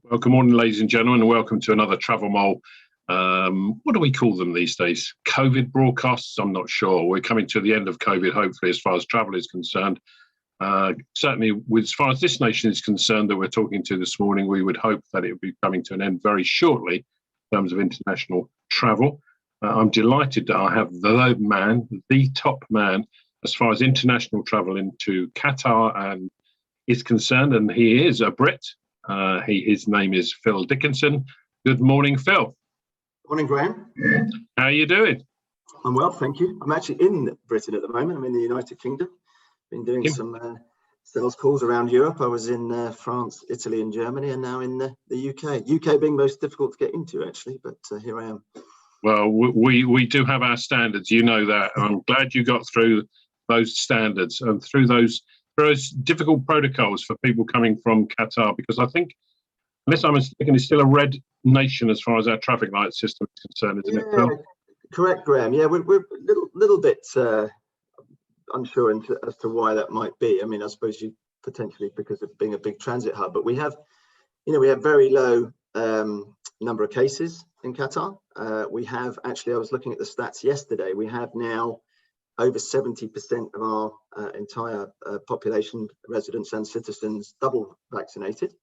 Well, good morning, ladies and gentlemen, and welcome to another TravelMole. What do we call them these days? COVID broadcasts? I'm not sure. We're coming to the end of COVID, hopefully, as far as travel is concerned. Certainly, as far as this nation is concerned that we're talking to this morning, we would hope that it would be coming to an end very shortly in terms of international travel. I'm delighted that I have the top man, as far as international travel into Qatar and is concerned, and he is a Brit. His name is Phil Dickinson. Good morning, Phil. Morning, Graham. How are you doing? I'm well, thank you. I'm actually in Britain at the moment. I'm in the United Kingdom. Been doing some sales calls around Europe. I was in France, Italy, and Germany, and now in the UK. UK being most difficult to get into, actually, but here I am. Well, we do have our standards. You know that. I'm glad you got through those standards and through those difficult protocols for people coming from Qatar, because I think, unless I'm mistaken, it's still a red nation as far as our traffic light system is concerned, isn't it, Phil? Correct, Graham. Yeah, we're a little bit unsure as to why that might be. I mean, I suppose you potentially because of being a big transit hub, but we have very low number of cases in Qatar. We have actually, I was looking at the stats yesterday, we have now over 70% of our entire population, residents and citizens, double vaccinated,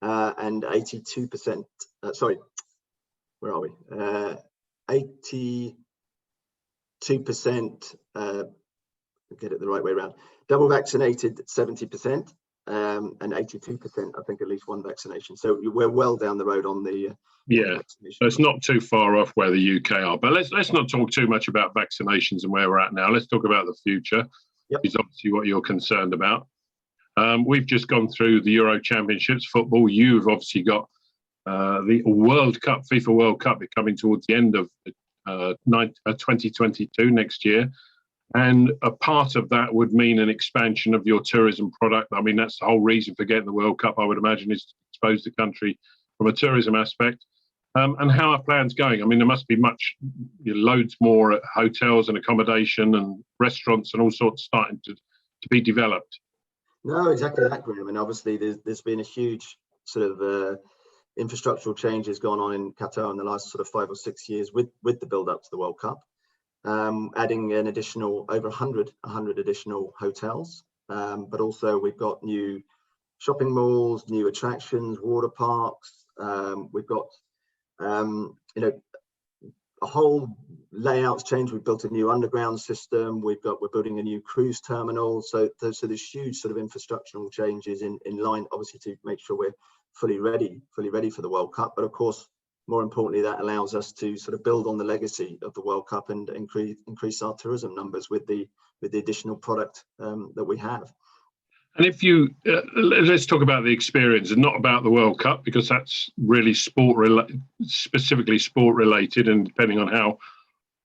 and 82%, sorry, where are we? 82%, get it the right way around, double vaccinated 70%, and 82%, I think, at least one vaccination. So we're well down the road on the so it's not too far off where the UK are. But let's not talk too much about vaccinations and where we're at now. Let's talk about the future. Yep. Is obviously what you're concerned about. We've just gone through the Euro Championships football. You've obviously got the World Cup, FIFA World Cup, coming towards the end of 2022 next year. And a part of that would mean an expansion of your tourism product. I mean, that's the whole reason for getting the World Cup, I would imagine, is to expose the country from a tourism aspect. And how are plans going? I mean, there must be loads more hotels and accommodation and restaurants and all sorts starting to be developed. No, exactly that, Graham. And obviously, there's been a huge sort of infrastructural changes going on in Qatar in the last sort of 5 or 6 years with the build up to the World Cup. Adding an additional over 100 additional hotels, but also we've got new shopping malls, new attractions, water parks. We've got a whole layout's changed. We've built a new underground system. We're building a new cruise terminal. So there's huge sort of infrastructural changes in line, obviously, to make sure we're fully ready for the World Cup. But of course, more importantly, that allows us to sort of build on the legacy of the World Cup and increase our tourism numbers with the additional product that we have. And if let's talk about the experience and not about the World Cup, because that's really specifically sport related, and depending on how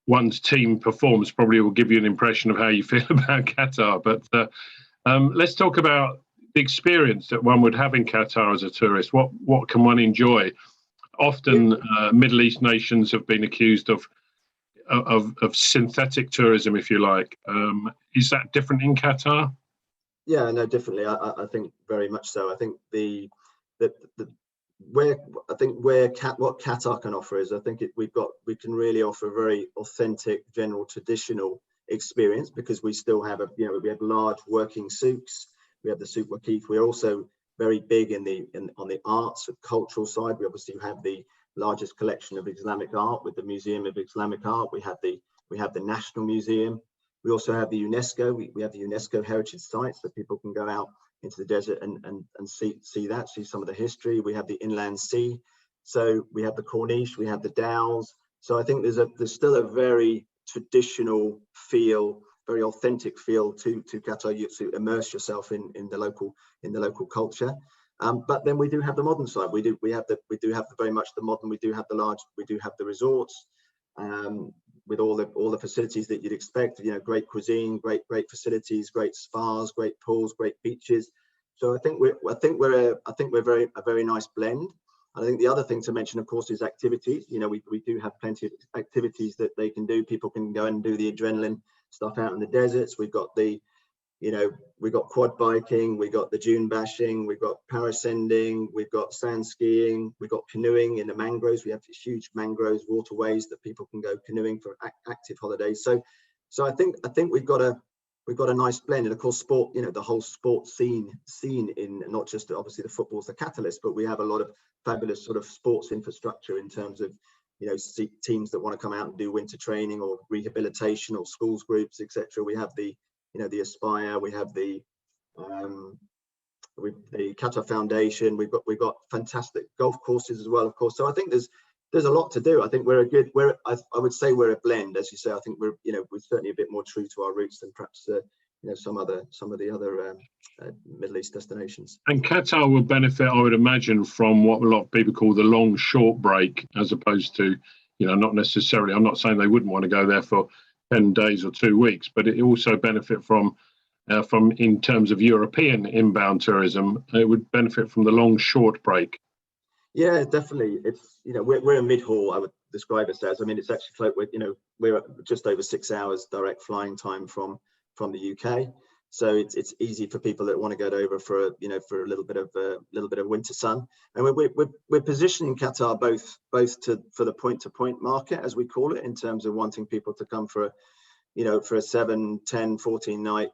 one's team performs, probably will give you an impression of how you feel about Qatar. But let's talk about the experience that one would have in Qatar as a tourist. What can one enjoy? Often Middle East nations have been accused of synthetic tourism, if you like. Is that different in Qatar? Yeah, no, definitely. I think very much so. I think what Qatar can offer is, I think we can really offer a very authentic, general, traditional experience, because we still have we have large working souks. We have the souk waqif. We're also very big on the arts and cultural side. We obviously have the largest collection of Islamic art with the Museum of Islamic Art. We have the National Museum. We also have the UNESCO. We have the UNESCO heritage sites, so people can go out into the desert and see some of the history. We have the inland sea. So we have the Corniche, we have the Dow's. So I think there's still a very traditional feel, very authentic feel to Qatar. You to immerse yourself in the local culture. But then we do have the modern side. We do have very much the modern. We do have the resorts. With all the facilities that you'd expect, great cuisine, great facilities, great spas, great pools, great beaches. So I think we're a very nice blend. And I think the other thing to mention, of course, is activities. We do have plenty of activities that they can do. People can go and do the adrenaline stuff out in the deserts. We've got the we've got quad biking, we've got the dune bashing, we've got parascending, we've got sand skiing, we've got canoeing in the mangroves. We have these huge mangroves, waterways that people can go canoeing for active holidays. So I think we've got a nice blend. And of course, sport, the whole sport scene in not just obviously the football's the catalyst, but we have a lot of fabulous sort of sports infrastructure in terms of, teams that want to come out and do winter training or rehabilitation or schools groups, etc. We have the Aspire, we have the Qatar Foundation. We've got fantastic golf courses as well, of course. So I think there's a lot to do. I think I would say we're a blend, as you say. I think we're certainly a bit more true to our roots than perhaps some of the other Middle East destinations. And Qatar will benefit, I would imagine, from what a lot of people call the long short break, as opposed to, not necessarily. I'm not saying they wouldn't want to go there for 10 days or 2 weeks, but it also benefit from in terms of European inbound tourism. It would benefit from the long short break. Yeah, definitely. It's we're a mid haul. I would describe it as. I mean, it's actually close. We're just over 6 hours direct flying time from the UK. So it's easy for people that want to get over for a little bit of winter sun. And we're positioning Qatar both for the point to point market, as we call it, in terms of wanting people to come for a 7, 10, 14 night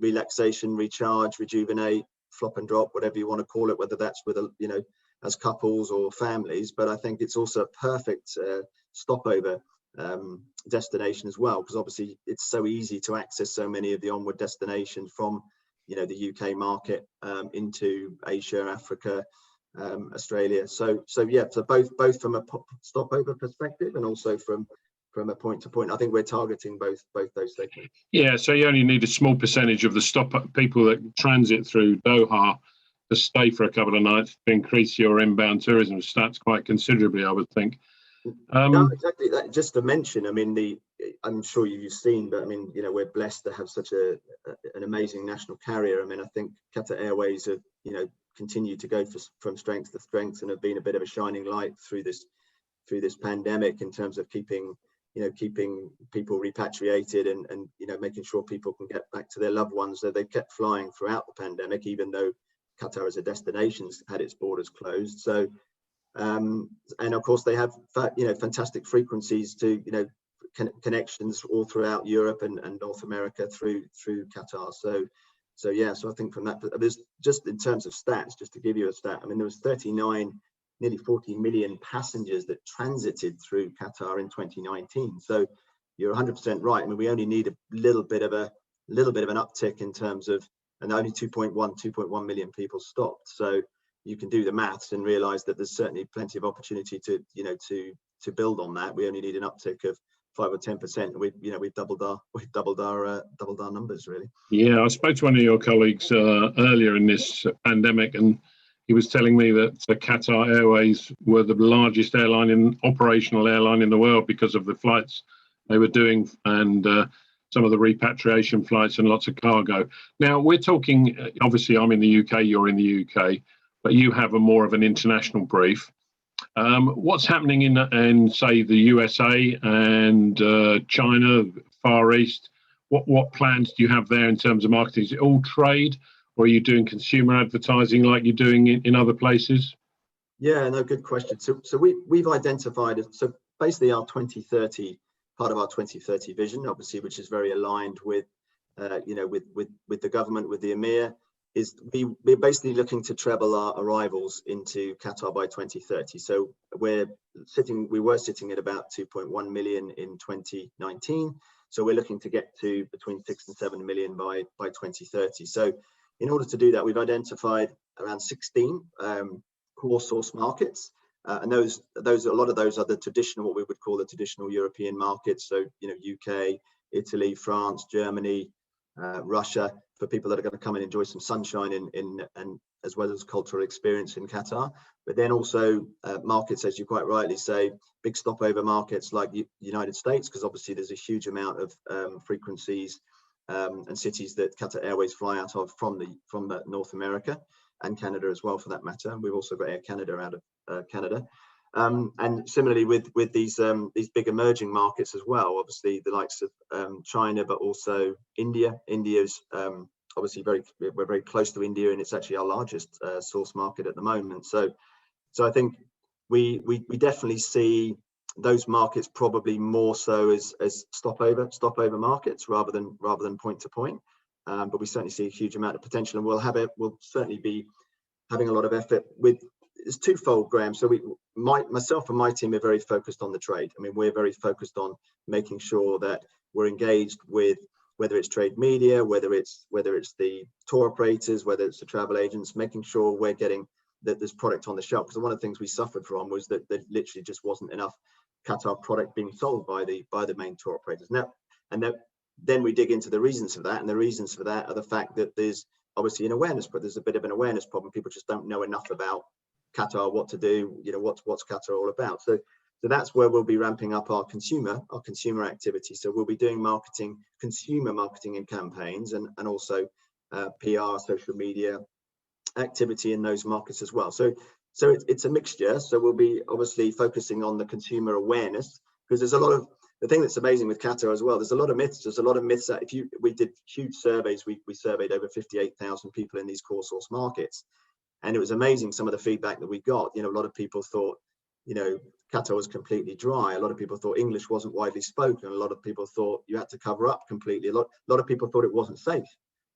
relaxation, recharge, rejuvenate, flop and drop, whatever you want to call it, whether that's with as couples or families. But I think it's also a perfect stopover destination as well, because obviously it's so easy to access so many of the onward destinations from the UK market into Asia, Africa, Australia. So both from a stopover perspective and also from a point to point. I think we're targeting both those segments. Yeah, so you only need a small percentage of the people that transit through Doha to stay for a couple of nights to increase your inbound tourism stats quite considerably, I would think. No, exactly that. Just to mention, I mean, I'm sure you've seen, but I mean, we're blessed to have such an amazing national carrier. I mean, I think Qatar Airways have, continued to go from strength to strength and have been a bit of a shining light through this pandemic in terms of keeping people repatriated and making sure people can get back to their loved ones. So they kept flying throughout the pandemic, even though Qatar as a destination had its borders closed. So and of course they have fantastic frequencies to connections all throughout Europe and North America through Qatar. So I think from that, there's just in terms of stats, just to give you a stat, I mean, there was 39, nearly 40 million passengers that transited through Qatar in 2019. So you're 100% right. I mean, we only need a little bit of an uptick in terms of, and only 2.1 million people stopped. So you can do the maths and realize that there's certainly plenty of opportunity to build on that. We only need an uptick of 5 or 10%. We've doubled our numbers, really. Yeah, I spoke to one of your colleagues earlier in this pandemic, and he was telling me that Qatar Airways were the largest operational airline in the world because of the flights they were doing and some of the repatriation flights and lots of cargo. Now, we're talking, obviously, I'm in the UK, you're in the UK, but you have more of an international brief. What's happening in say, the USA and China, Far East? What plans do you have there in terms of marketing? Is it all trade, or are you doing consumer advertising like you're doing in other places? Yeah, no, good question. So we've identified, so basically our 2030, part of our 2030 vision, obviously, which is very aligned with, with the government, with the Emir, is we're basically looking to treble our arrivals into Qatar by 2030. So we were sitting at about 2.1 million in 2019. So we're looking to get to between 6 and 7 million by 2030. So in order to do that, we've identified around 16 core source markets. And a lot of those are the traditional, what we would call the traditional European markets. So, UK, Italy, France, Germany, Russia, for people that are going to come and enjoy some sunshine and as well as cultural experience in Qatar. But then also markets, as you quite rightly say, big stopover markets like the United States, because obviously there's a huge amount of frequencies and cities that Qatar Airways fly out of from North America and Canada as well, for that matter. We've also got Air Canada out of Canada. And similarly with these big emerging markets as well, obviously the likes of China, but also India. India's obviously we're very close to India, and it's actually our largest source market at the moment. So I think we definitely see those markets probably more so as stopover markets rather than point to point. But we certainly see a huge amount of potential, and we'll certainly be having a lot of effort with. It's twofold, Graham. So myself and my team are very focused on the trade. I mean, we're very focused on making sure that we're engaged with, whether it's trade media, whether it's the tour operators, whether it's the travel agents, making sure we're getting that there's product on the shelf. Because one of the things we suffered from was that there literally just wasn't enough Qatar product being sold by the main tour operators. Now, then we dig into the reasons for that, and the reasons for that are the fact that there's obviously an awareness, but there's a bit of an awareness problem. People just don't know enough about Qatar, what to do, what's Qatar all about. So that's where we'll be ramping up our consumer activity. So we'll be doing consumer marketing and campaigns, and also PR, social media activity in those markets as well. So it's a mixture. So we'll be obviously focusing on the consumer awareness, because there's a lot of, the thing that's amazing with Qatar as well, there's a lot of myths that we did huge surveys. We surveyed over 58,000 people in these core source markets. And it was amazing, some of the feedback that we got. A lot of people thought, Qatar was completely dry. A lot of people thought English wasn't widely spoken. A lot of people thought you had to cover up completely. A lot of people thought it wasn't safe.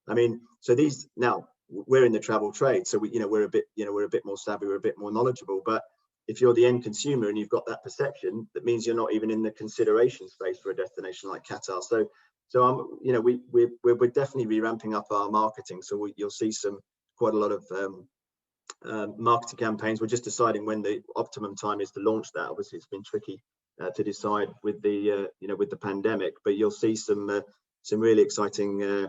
I mean, so now we're in the travel trade, so we're a bit more savvy, we're a bit more knowledgeable. But if you're the end consumer and you've got that perception, that means you're not even in the consideration space for a destination like Qatar. So we're definitely re-ramping up our marketing. So you'll see quite a lot of marketing campaigns. We're just deciding when the optimum time is to launch that. Obviously, it's been tricky to decide with the with the pandemic, but you'll see some really exciting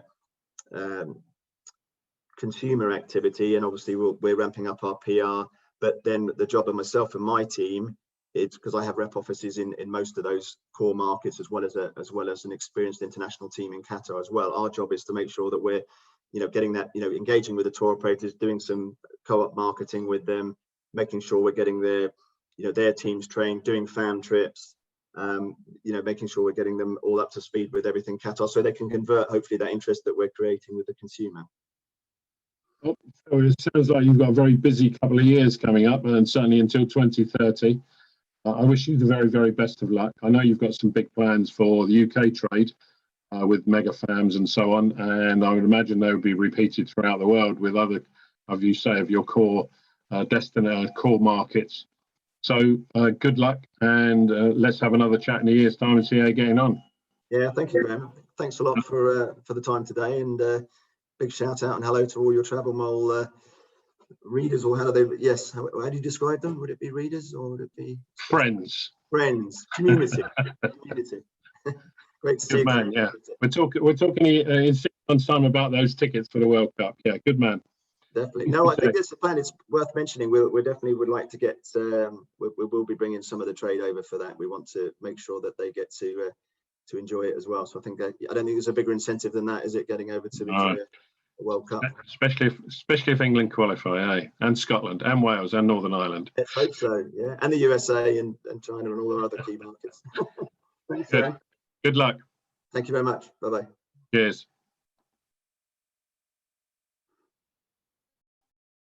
consumer activity, and obviously we're ramping up our PR. But then the job of myself and my team, it's because I have rep offices in most of those core markets, as well as an experienced international team in Qatar as well. Our job is to make sure that we're getting that, engaging with the tour operators, doing some co-op marketing with them, making sure we're getting their teams trained, doing fan trips, making sure we're getting them all up to speed with everything Qatar, so they can convert hopefully that interest that we're creating with the consumer. Well, so it sounds like you've got a very busy couple of years coming up, and certainly until 2030. I wish you the very, very best of luck. I know you've got some big plans for the UK trade with mega fams and so on, and I would imagine they would be repeated throughout the world with other, of your core core markets. So good luck, and let's have another chat in a year's time and see how you're getting on. Yeah, thank you, Graham. Thanks a lot for the time today, and big shout out and hello to all your TravelMole readers, or how do you describe them? Would it be readers, or would it be friends, community? Great to see you, man. Yeah, we're talking in 6 months' time about those tickets for the World Cup. Yeah, good man. Definitely. No, I think it's the plan. It's worth mentioning. We definitely would like to get. We will be bringing some of the trade over for that. We want to make sure that they get to enjoy it as well. So I think I don't think there's a bigger incentive than that, is it? Getting over to enjoy a World Cup, especially if England qualify, and Scotland and Wales and Northern Ireland. Let's hope so. Yeah, and the USA and China and all the other key markets. Thanks, good luck. Thank you very much. Bye bye. Cheers.